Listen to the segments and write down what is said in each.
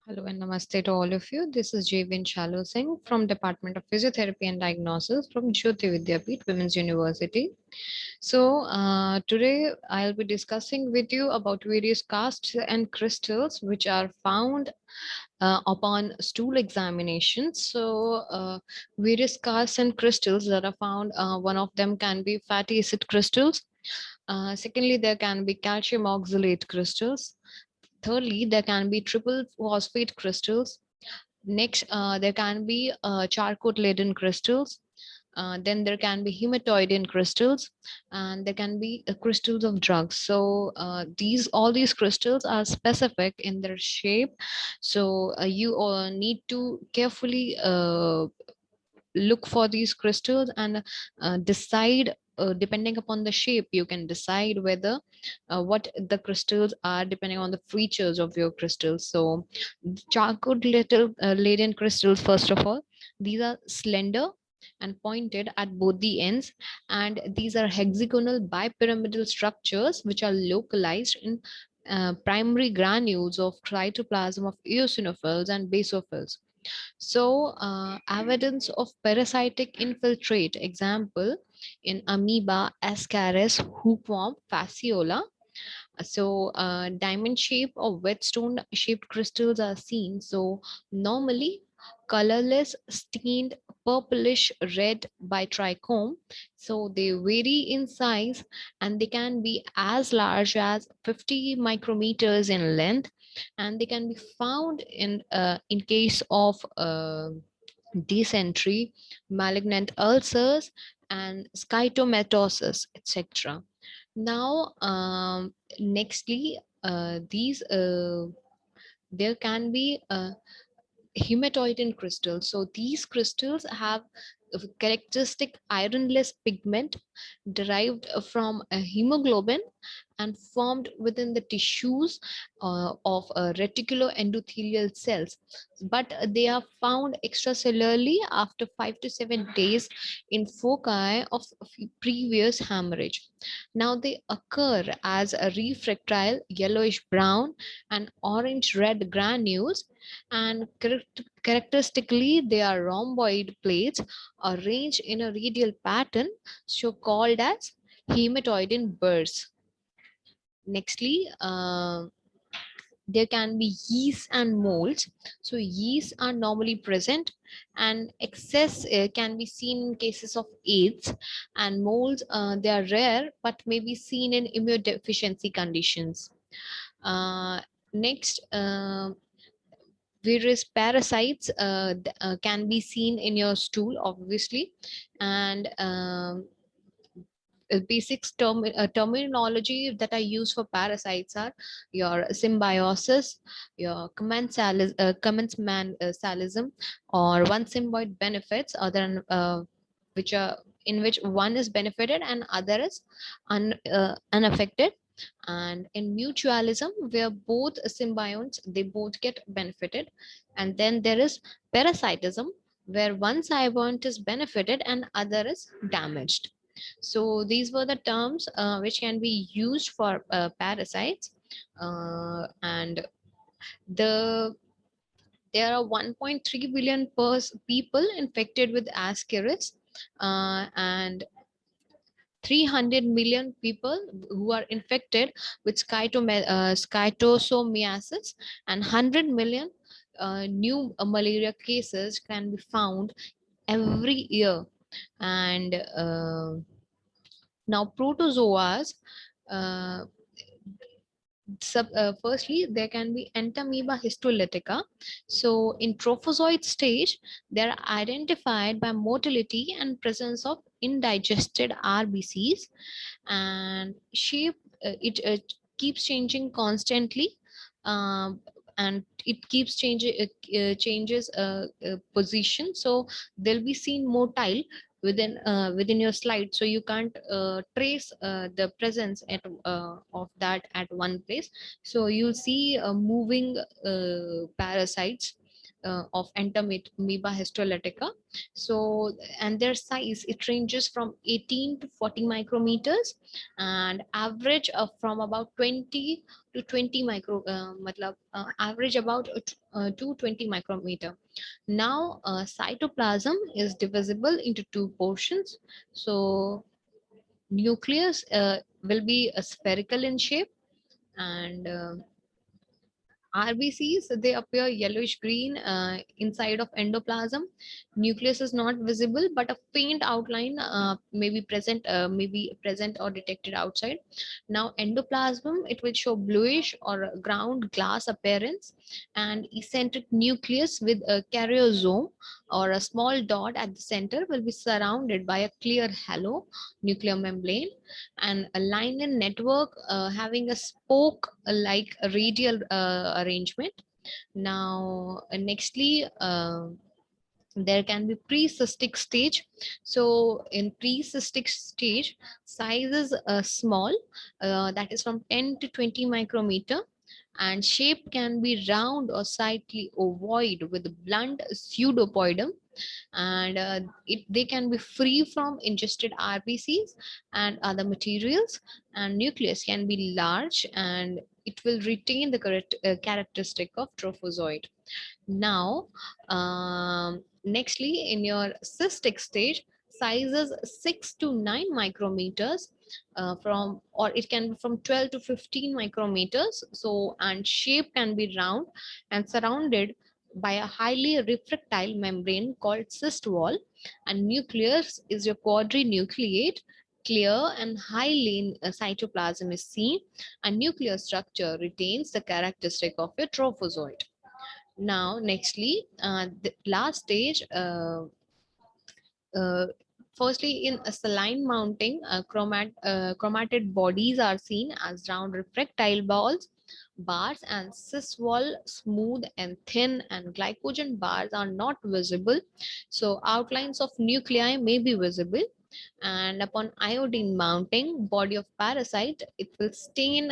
Hello and namaste to all of you. This is Javin Chalu Singh from Department of Physiotherapy and Diagnosis from Jyoti Vidyapeeth Women's University. Today I'll be discussing with you about various casts and crystals which are found upon stool examinations. Various casts and crystals that are found, one of them can be fatty acid crystals. Secondly, there can be calcium oxalate crystals. Thirdly, there can be triple phosphate crystals. Next, there can be charcoal laden crystals. Then there can be hematoidin crystals, and there can be crystals of drugs. These all these crystals are specific in their shape. You need to carefully look for these crystals and decide. Depending upon the shape, you can decide whether what the crystals are depending on the features of your crystals. So charcoal little laden crystals, first of all, these are slender and pointed at both the ends, and these are hexagonal bipyramidal structures which are localized in primary granules of cytoplasm of eosinophils and basophils. Evidence of parasitic infiltrate, example in amoeba, ascaris, hookworm, fasciola. Diamond shaped or whetstone shaped crystals are seen. So, normally colorless, stained purplish red by trichome. So, they vary in size and they can be as large as 50 micrometers in length, and they can be found in case of dysentery, malignant ulcers, and schistomatoses, etc. Now, nextly, these there can be hematoidin crystals. So these crystals have a characteristic ironless pigment derived from a hemoglobin and formed within the tissues of reticuloendothelial cells, but they are found extracellularly after 5 to 7 days in foci of previous hemorrhage. Now they occur as a refractile yellowish brown and orange red granules, and characteristically they are rhomboid plates arranged in a radial pattern, so called as hematoidin bursts. Nextly, there can be yeast and molds. So yeast are normally present, and excess can be seen in cases of AIDS, and molds, they are rare but may be seen in immunodeficiency conditions. uh, Next, various parasites can be seen in your stool, obviously, and terminology that I use for parasites are your symbiosis, your commensalism, or one symbiote benefits, other than which are in which one is benefited and other is unaffected, and in mutualism where both symbionts they both get benefited, and then there is parasitism where one symbiont is benefited and other is damaged. So these were the terms which can be used for parasites, and the there are 1.3 billion people infected with Ascaris, and 300 million people who are infected with schistosomiasis, and 100 million new malaria cases can be found every year. And now protozoas, uh, firstly there can be entamoeba histolytica. So in trophozoite stage they are identified by motility and presence of indigested rbcs, and shape, it keeps changing constantly, um, and it keeps changing, changes position. So they'll be seen motile within your slide, so you can't trace the presence of that at one place. So you'll see moving parasites, of Entamoeba histolytica. So, and their size, it ranges from 18 to 40 micrometers, and average from about 20 to 20 average about 220 micrometer. Now, cytoplasm is divisible into two portions. So, nucleus will be spherical in shape, and RBCs, they appear yellowish green inside of endoplasm. Nucleus is not visible, but a faint outline may be present or detected outside. Now, endoplasm, it will show bluish or ground glass appearance, and eccentric nucleus with a karyosome or a small dot at the center will be surrounded by a clear halo nuclear membrane, and a linear network having a spoke like a radial arrangement. Now, nextly, there can be pre-cystic stage. So in pre-cystic stage, size is small, that is from 10 to 20 micrometer, and shape can be round or slightly ovoid with blunt pseudopoidum, and they can be free from ingested RBCs and other materials, and nucleus can be large, and it will retain the characteristic of trophozoite. Now, nextly, in your cystic stage, sizes 6 to 9 micrometers, or it can be from 12 to 15 micrometers. So, and shape can be round and surrounded by a highly refractile membrane called cyst wall, and nucleus is your quadrinucleate. Clear and high-lean cytoplasm is seen, and nuclear structure retains the characteristic of a trophozoite. Now, nextly, the last stage, uh, firstly, in a saline mounting, chromatid bodies are seen as round refractile balls, bars, and cis wall smooth and thin, and glycogen bars are not visible. So, outlines of nuclei may be visible. And upon iodine mounting, body of parasite, it will stain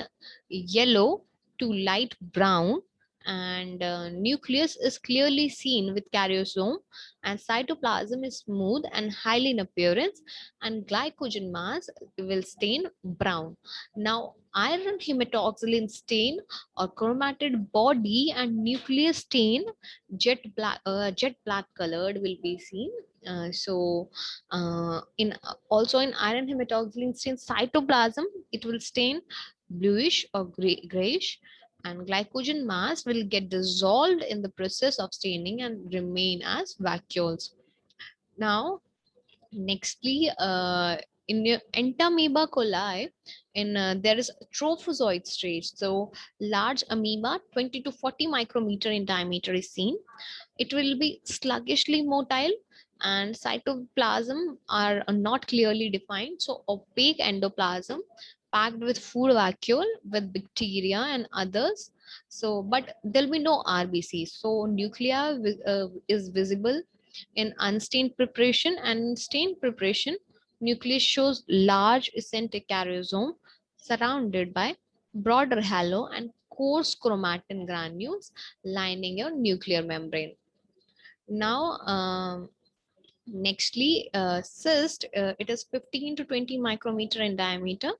yellow to light brown, and nucleus is clearly seen with karyosome, and cytoplasm is smooth and highly in appearance, and glycogen mass will stain brown. Now, iron hematoxylin stain or chromatid body and nucleus stain jet black colored will be seen. In also in iron hematoxylin stain cytoplasm, it will stain bluish or grayish, and glycogen mass will get dissolved in the process of staining and remain as vacuoles. Now, nextly, in your entamoeba coli, there is trophozoite stage. So, large amoeba, 20 to 40 micrometer in diameter, is seen. It will be sluggishly motile, and cytoplasm are not clearly defined. So, opaque endoplasm packed with food vacuole with bacteria and others. So, but there'll be no RBC. So, nuclear is visible in unstained preparation, and in stained preparation, nucleus shows large eccentric karyosome surrounded by broader halo and coarse chromatin granules lining your nuclear membrane. Now, nextly, cyst, it is 15 to 20 micrometer in diameter,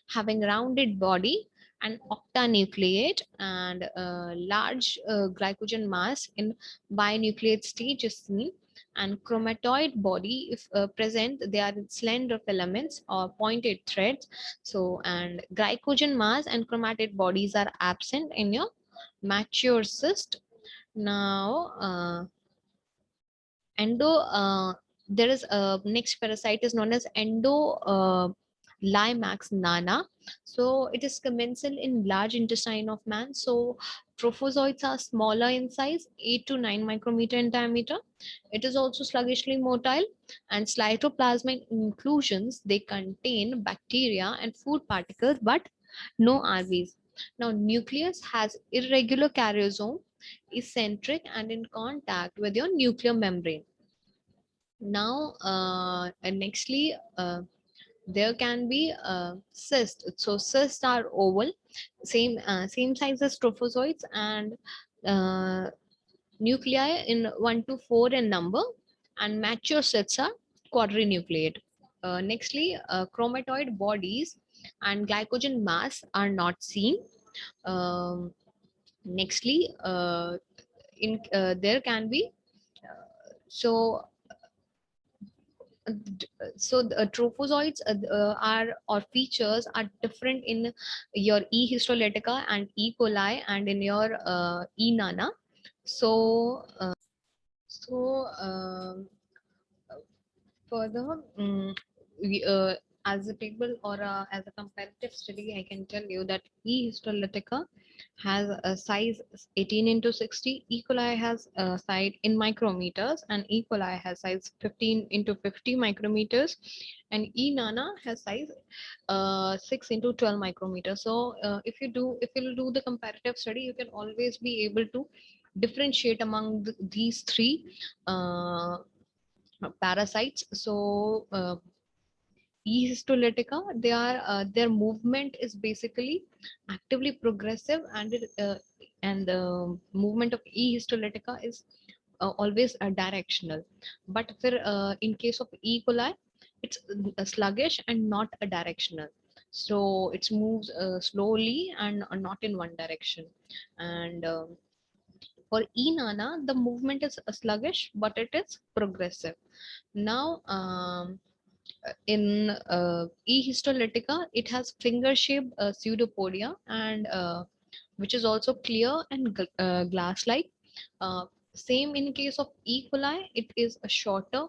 having rounded body and octanucleate, and large glycogen mass in binucleate stage is seen, and chromatoid body, if present, they are slender filaments or pointed threads. So, and glycogen mass and chromatid bodies are absent in your mature cyst. Now, endo there is a next parasite is known as endo limax nana. So it is commensal in large intestine of man. So trophozoites are smaller in size, 8 to 9 micrometer in diameter. It is also sluggishly motile, and cytoplasmic inclusions, they contain bacteria and food particles but no RBs. Now, nucleus has irregular karyosome, eccentric and in contact with your nuclear membrane. Now, and nextly, there can be cysts. So cysts are oval, same size as trophozoites, and uh, Nuclei in 1 to 4 in number, and mature sets are quadrinucleate. Nextly, chromatoid bodies and glycogen mass are not seen. Um, Nextly, there can be so the trophozoites are or features are different in your E. histolytica and E. coli and in your E. nana. So further, as a table or as a comparative study, I can tell you that E. histolytica has a size 18 into 60. E. coli has a size in micrometers, and E. coli has size 15 into 50 micrometers, and E. nana has size 6 into 12 micrometers. So, if you do the comparative study, you can always be able to differentiate among these three. Parasites. So E. histolytica, their movement is basically actively progressive, and the movement of E. histolytica is always directional. But in case of E. coli, it's sluggish and not a directional. So it moves slowly and not in one direction. And for E. nana, the movement is sluggish, but it is progressive. Now, in E. histolytica, it has finger-shaped pseudopodia, and which is also clear and glass-like. Uh, Same in case of E. coli, it is a shorter,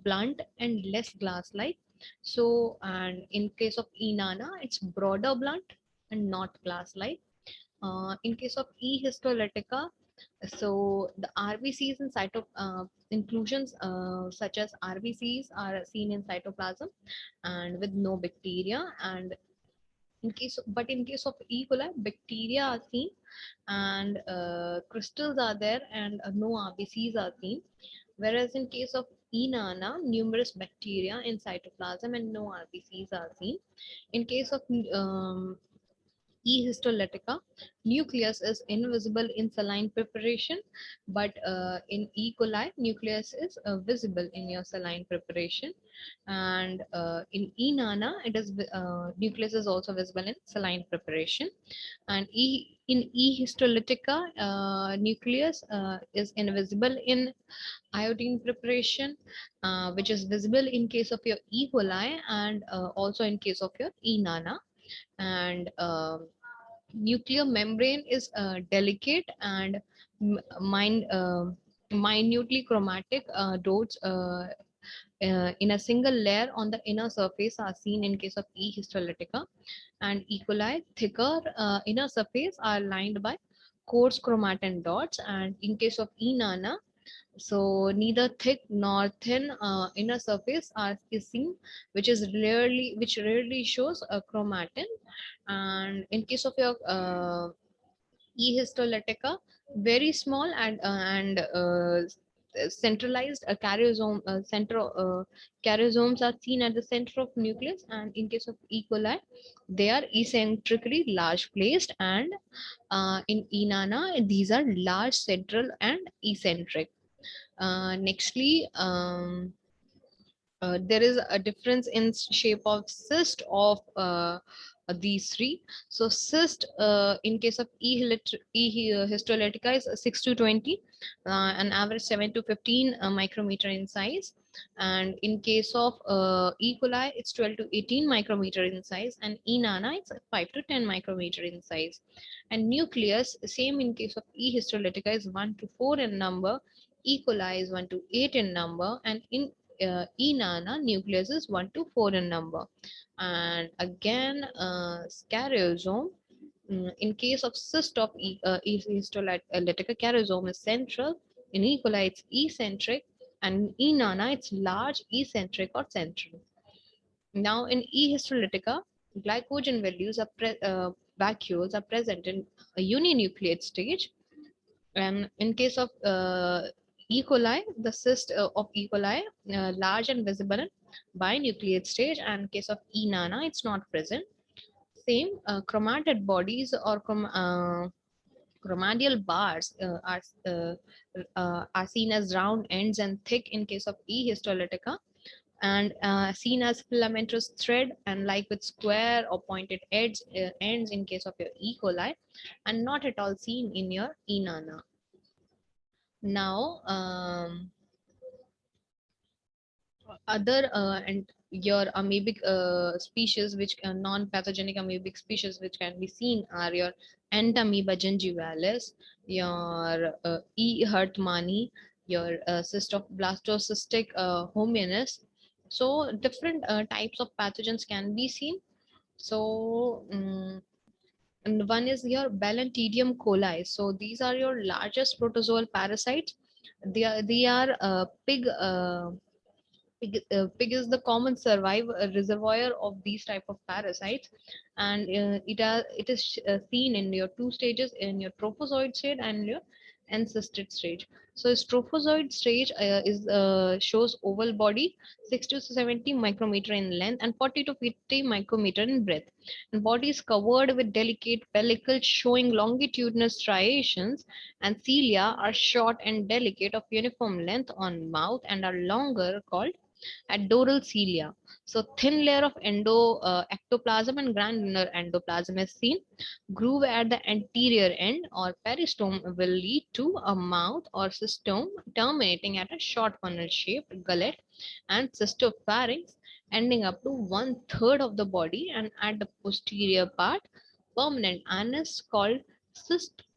blunt, and less glass-like. So, and in case of E. nana, it's broader, blunt, and not glass-like. In case of E. histolytica, so the RBCs and inclusions such as RBCs are seen in cytoplasm and with no bacteria. And in case of E. coli, bacteria are seen, and crystals are there, and no RBCs are seen. Whereas in case of E. nana, numerous bacteria in cytoplasm and no RBCs are seen. In case of E. histolytica, nucleus is invisible in saline preparation, but in E. coli, nucleus is visible in your saline preparation, and in E. nana, nucleus is also visible in saline preparation, and in E. histolytica, nucleus is invisible in iodine preparation, which is visible in case of your E. coli and also in case of your E. nana, and nuclear membrane is delicate and minutely chromatic dots in a single layer on the inner surface are seen in case of E. histolytica, and E. coli. Thicker inner surface are lined by coarse chromatin dots, and in case of E. nana, so neither thick nor thin inner surface is seen, which rarely shows a chromatin. And in case of your E. histolytica, very small and centralized karyosomes are seen at the center of nucleus, and in case of E. coli, they are eccentrically large placed, and in E. nana, these are large, central, and eccentric. Nextly, there is a difference in shape of cyst of these three. So cyst in case of histolytica is 6 to 20, an average 7 to 15 micrometer in size. And in case of E. coli, it's 12 to 18 micrometer in size, and E. nana, it's 5 to 10 micrometer in size. And nucleus, same in case of E. histolytica, is 1 to 4 in number. E. coli is 1 to 8 in number, and in E. nana, nucleus is 1 to 4 in number. And again, scariosome, in case of cyst of histolytica, charosome is central. In E. coli, it's eccentric, and in E. nana, it's large, eccentric, or central. Now, in E. histolytica, glycogen vacuoles are present in a uninucleate stage, and in case of E. coli, the cyst of E. coli, large and visible in binucleate stage, and in case of E. nana, it's not present. Same chromatid bodies or Chromadial bars are seen as round ends and thick in case of E. histolytica, and seen as filamentous thread and like with square or pointed ends in case of your E. coli, and not at all seen in your E. nana. Now, other and your amoebic species, which non-pathogenic amoebic species which can be seen are your Entamoeba gingivalis, your E. hartmanni, your cystoblastocystic hominis. So different types of pathogens can be seen. So and one is your Balantidium coli. So these are your largest protozoal parasites. They are pig. Pig is the common reservoir of these type of parasites, and it is seen in your two stages, in your trophozoid stage and your encysted stage. So its trophozoid stage is shows oval body, 60 to 70 micrometer in length and 40 to 50 micrometer in breadth, and body is covered with delicate pellicles showing longitudinal striations, and cilia are short and delicate of uniform length on mouth and are longer, called at dorsal cilia. So thin layer of ectoplasm and granular endoplasm is seen. Groove at the anterior end or peristome will lead to a mouth or cystome terminating at a short funnel shaped gullet, and cystopharynx ending up to one third of the body, and at the posterior part permanent anus called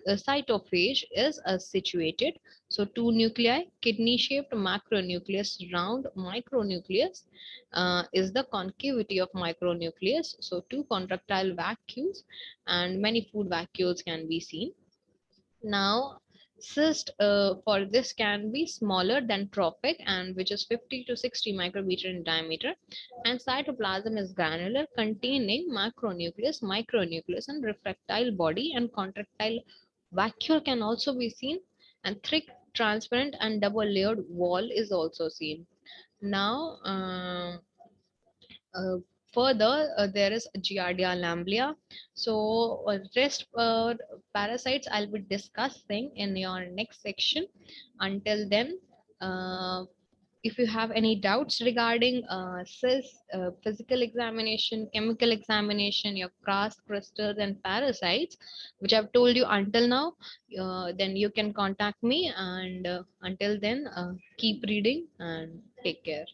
cytophage is situated. So two nuclei, kidney-shaped macronucleus, round micronucleus is the concavity of micronucleus. So two contractile vacuoles and many food vacuoles can be seen. Now, cyst for this can be smaller than trophic, and which is 50 to 60 micrometer in diameter, and cytoplasm is granular containing macronucleus, micronucleus, and refractile body, and contractile vacuole can also be seen, and thick, transparent, and double layered wall is also seen. Now, uh, further, there is Giardia lamblia. So, rest parasites I'll be discussing in your next section. Until then, uh, if you have any doubts regarding CIS, physical examination, chemical examination, your crust, crystals, and parasites, which I've told you until now, then you can contact me. And until then, keep reading and take care.